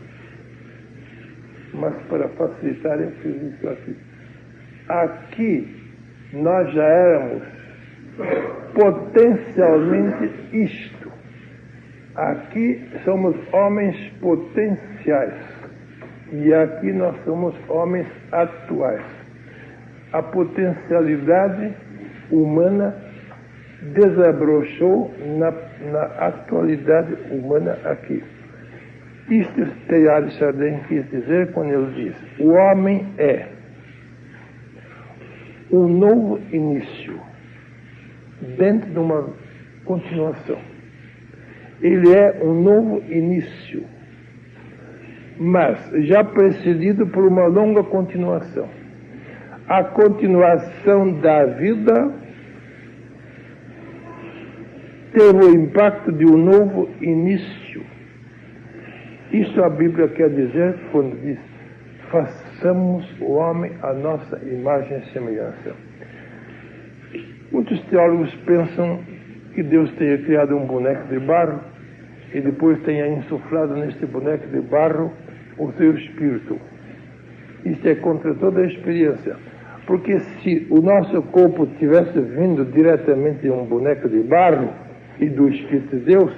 Mas para facilitar eu fiz isso aqui. Aqui nós já éramos potencialmente isto. Aqui somos homens potenciais. E aqui nós somos homens atuais. A potencialidade humana desabrochou na atualidade humana aqui. Isto Teilhard de Chardin quis dizer quando ele diz: o homem é um novo início dentro de uma continuação. Ele é um novo início, mas já precedido por uma longa continuação. A continuação da vida teve o impacto de um novo início. Isso a Bíblia quer dizer quando diz: façamos o homem à nossa imagem e semelhança. Muitos teólogos pensam que Deus tenha criado um boneco de barro e depois tenha insuflado neste boneco de barro o seu espírito. Isso é contra toda a experiência. Porque se o nosso corpo tivesse vindo diretamente de um boneco de barro e do Espírito de Deus,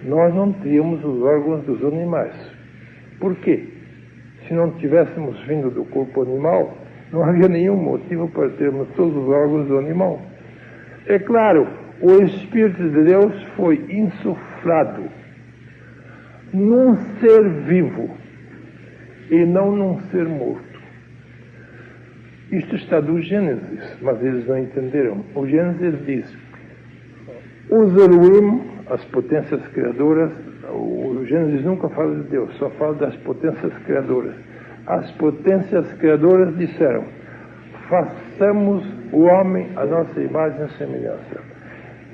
nós não teríamos os órgãos dos animais. Por quê? Se não tivéssemos vindo do corpo animal, não havia nenhum motivo para termos todos os órgãos do animal. É claro, o Espírito de Deus foi insuflado num ser vivo e não num ser morto. Isto está do Gênesis, mas eles não entenderam. O Gênesis diz: os Elohim as potências criadoras, o Gênesis nunca fala de Deus, só fala das potências criadoras. As potências criadoras disseram: façamos o homem à nossa imagem e semelhança.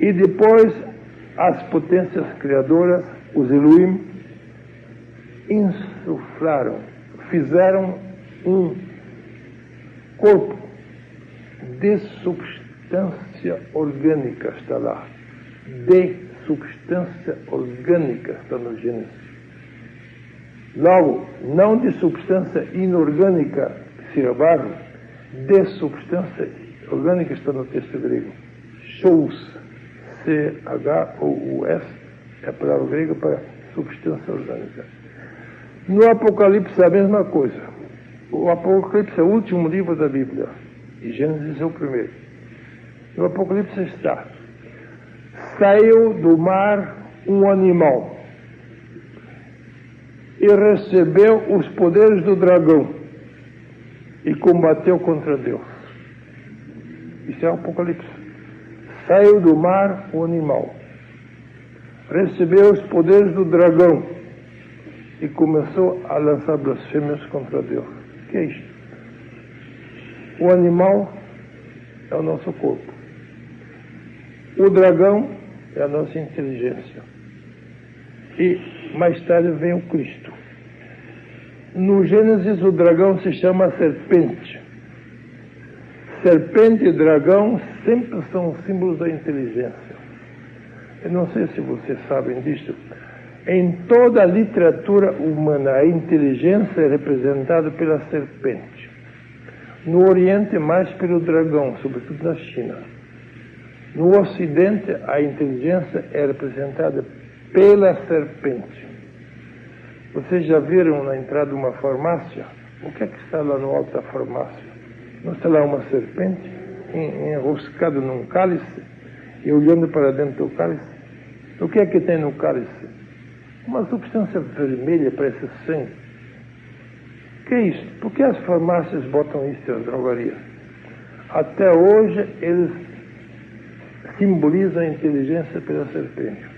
E depois as potências criadoras, os Elohim, insuflaram, fizeram um corpo de substância orgânica, está lá. De substância orgânica, está no Gênesis. Logo, não de substância inorgânica, que seria barro, de substância orgânica, está no texto grego. Chous, C-H-O-U-S, é a palavra grega para substância orgânica. No Apocalipse é a mesma coisa. O Apocalipse é o último livro da Bíblia, e Gênesis é o primeiro. No Apocalipse está: saiu do mar um animal e recebeu os poderes do dragão e combateu contra Deus. Isso é o Apocalipse. Saiu do mar um animal, recebeu os poderes do dragão e começou a lançar blasfêmias contra Deus. O que é isto? O animal é o nosso corpo. O dragão é a nossa inteligência. E mais tarde vem o Cristo. No Gênesis, o dragão se chama serpente. Serpente e dragão sempre são símbolos da inteligência. Eu não sei se vocês sabem disso. Em toda a literatura humana, a inteligência é representada pela serpente. No Oriente, mais pelo dragão, sobretudo na China. No Ocidente, a inteligência é representada pela serpente. Vocês já viram na entrada de uma farmácia? O que é que está lá no alto da farmácia? Não está lá uma serpente enroscada num cálice e olhando para dentro do cálice? O que é que tem no cálice? Uma substância vermelha, parece sangue. O que é isso? Por que as farmácias botam isso nas drogarias? Até hoje, eles simbolizam a inteligência pela serpente.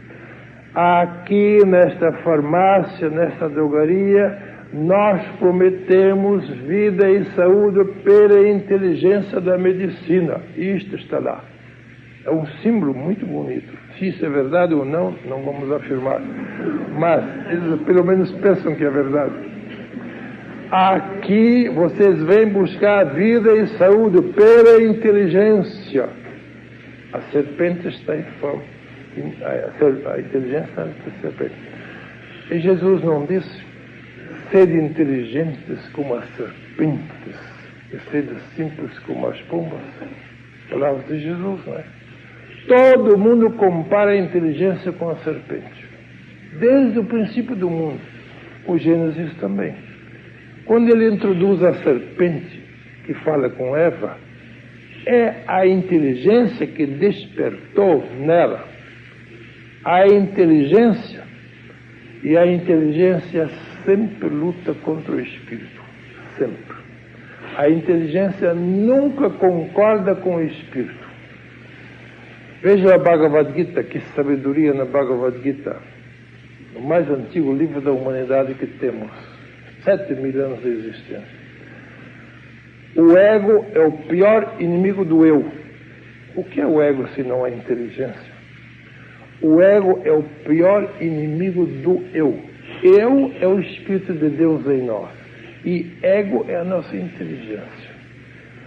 Aqui, nesta farmácia, nesta drogaria, nós prometemos vida e saúde pela inteligência da medicina. Isto está lá. É um símbolo muito bonito. Se isso é verdade ou não, não vamos afirmar. Mas eles pelo menos pensam que é verdade. Aqui vocês vêm buscar vida e saúde pela inteligência. A serpente está em forma. A inteligência está em serpente. E Jesus não disse: sede inteligentes como as serpentes e sede simples como as pombas. Palavras de Jesus, não é? Todo mundo compara a inteligência com a serpente. Desde o princípio do mundo. O Gênesis também. Quando ele introduz a serpente, que fala com Eva, é a inteligência que despertou nela. A inteligência, e a inteligência sempre luta contra o espírito. Sempre. A inteligência nunca concorda com o espírito. Veja a Bhagavad Gita, que sabedoria na Bhagavad Gita. O mais antigo livro da humanidade que temos. 7.000 anos de existência. O ego é o pior inimigo do eu. O que é o ego se não a inteligência? O ego é o pior inimigo do eu. Eu é o Espírito de Deus em nós. E ego é a nossa inteligência.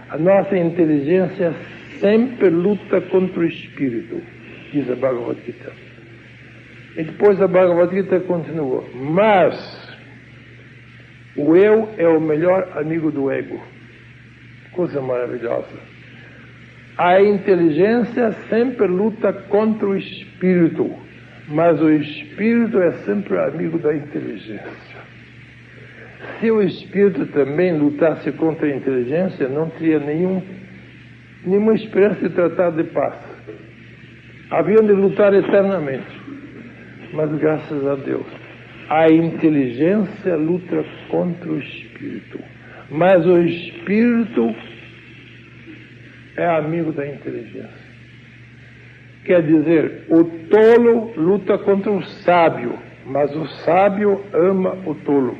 A nossa inteligência sempre luta contra o Espírito, diz a Bhagavad Gita. E depois a Bhagavad Gita continua. Mas o eu é o melhor amigo do ego. Coisa maravilhosa. A inteligência sempre luta contra o espírito, mas o espírito é sempre amigo da inteligência. Se o espírito também lutasse contra a inteligência, não teria nenhuma esperança de tratado de paz. Haviam de lutar eternamente. Mas graças a Deus, a inteligência luta contra o espírito, mas o espírito é amigo da inteligência. Quer dizer, o tolo luta contra o sábio, mas o sábio ama o tolo.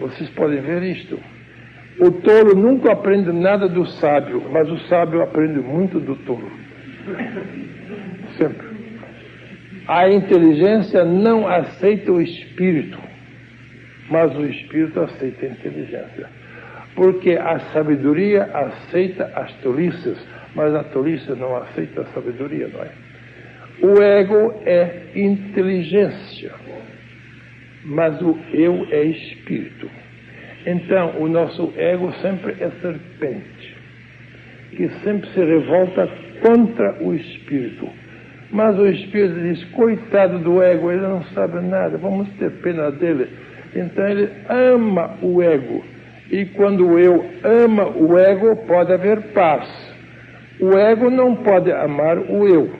Vocês podem ver isto. O tolo nunca aprende nada do sábio, mas o sábio aprende muito do tolo. Sempre. A inteligência não aceita o espírito, mas o espírito aceita a inteligência. Porque a sabedoria aceita as tolices, mas a tolice não aceita a sabedoria, não é? O ego é inteligência, mas o eu é espírito. Então, o nosso ego sempre é serpente, que sempre se revolta contra o espírito. Mas o espírito diz, coitado do ego, ele não sabe nada, vamos ter pena dele. Então ele ama o ego. E quando o eu ama o ego, pode haver paz. O ego não pode amar o eu,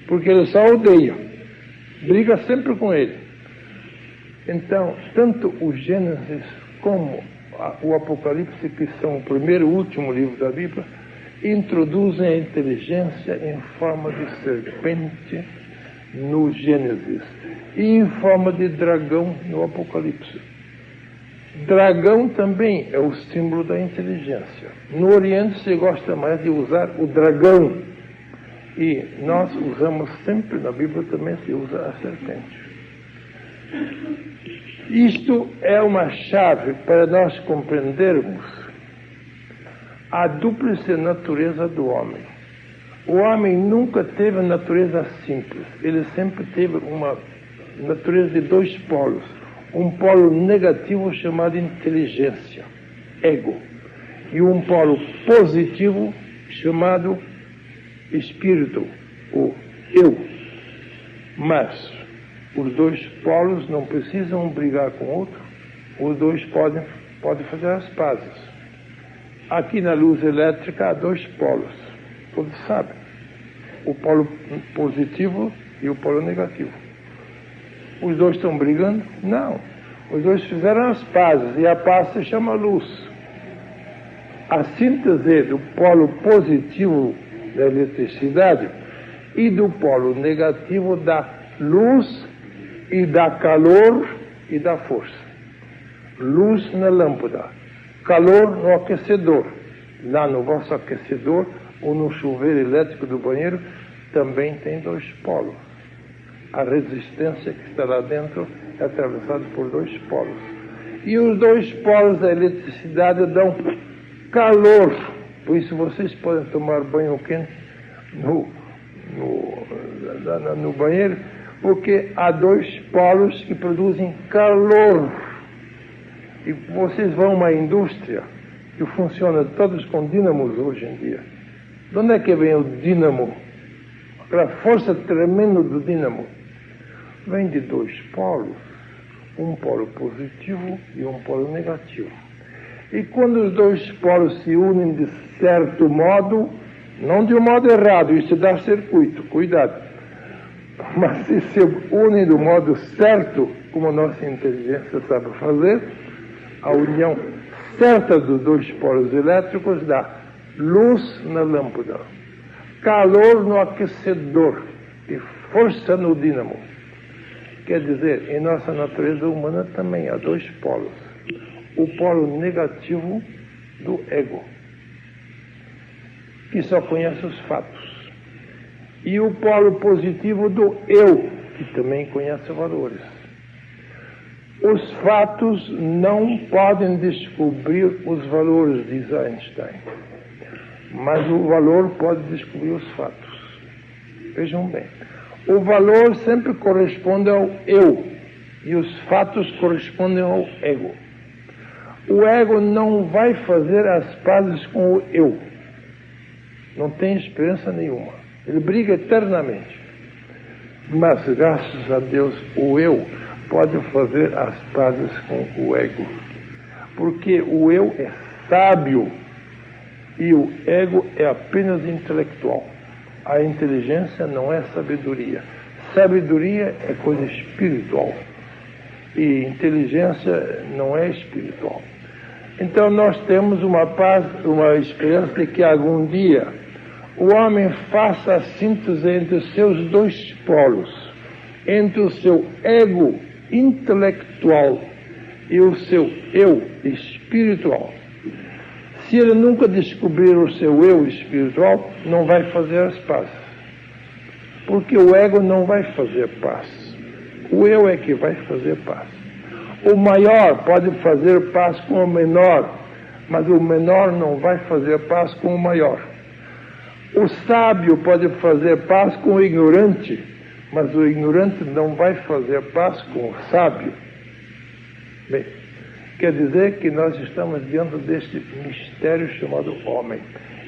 porque ele só odeia. Briga sempre com ele. Então, tanto o Gênesis como o Apocalipse, que são o primeiro e último livro da Bíblia, introduzem a inteligência em forma de serpente no Gênesis e em forma de dragão no Apocalipse. Dragão também é o símbolo da inteligência. No Oriente se gosta mais de usar o dragão, e nós usamos sempre, na Bíblia também se usa a serpente. Isto é uma chave para nós compreendermos a dúplice natureza do homem. O homem nunca teve natureza simples, ele sempre teve uma natureza de dois polos. Um polo negativo chamado inteligência, ego, e um polo positivo chamado espírito, o eu. Mas os dois polos não precisam brigar com o outro, os dois podem fazer as pazes. Aqui na luz elétrica há dois polos, todos sabem, o polo positivo e o polo negativo. Os dois estão brigando? Não. Os dois fizeram as pazes, e a paz se chama luz. A síntese do polo positivo da eletricidade e do polo negativo dá luz e dá calor e dá força. Luz na lâmpada, calor no aquecedor. Lá no vosso aquecedor ou no chuveiro elétrico do banheiro também tem dois polos. A resistência que está lá dentro é atravessada por dois polos. E os dois polos da eletricidade dão calor. Por isso vocês podem tomar banho quente no banheiro, porque há dois polos que produzem calor. E vocês vão a uma indústria que funciona todos com dínamos hoje em dia. De onde é que vem o dínamo? Aquela força tremenda do dínamo vem de dois polos, um polo positivo e um polo negativo. E quando os dois polos se unem de certo modo, não de um modo errado, isso dá circuito, cuidado, mas se unem do modo certo, como a nossa inteligência sabe fazer, a união certa dos dois polos elétricos dá luz na lâmpada, calor no aquecedor e força no dínamo. Quer dizer, em nossa natureza humana também há dois polos. O polo negativo do ego, que só conhece os fatos, e o polo positivo do eu, que também conhece valores. Os fatos não podem descobrir os valores, diz Einstein, mas o valor pode descobrir os fatos. Vejam bem, o valor sempre corresponde ao eu, e os fatos correspondem ao ego. O ego não vai fazer as pazes com o eu. Não tem esperança nenhuma. Ele briga eternamente. Mas, graças a Deus, o eu pode fazer as pazes com o ego. Porque o eu é sábio e o ego é apenas intelectual. A inteligência não é sabedoria. Sabedoria é coisa espiritual. E inteligência não é espiritual. Então nós temos uma paz, uma esperança de que algum dia o homem faça a síntese entre os seus dois polos, entre o seu ego intelectual e o seu eu espiritual. Se ele nunca descobrir o seu eu espiritual, não vai fazer as pazes. Porque o ego não vai fazer paz. O eu é que vai fazer paz. O maior pode fazer paz com o menor, mas o menor não vai fazer paz com o maior. O sábio pode fazer paz com o ignorante, mas o ignorante não vai fazer paz com o sábio. Bem, quer dizer que nós estamos diante deste mistério chamado homem.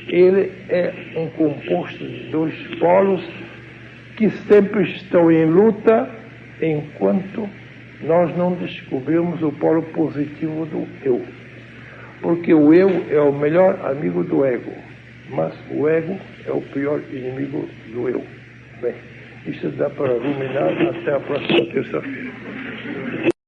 Ele é um composto de dois polos que sempre estão em luta enquanto nós não descobrimos o polo positivo do eu. Porque o eu é o melhor amigo do ego, mas o ego é o pior inimigo do eu. Bem, isso dá para ruminar até a próxima terça-feira.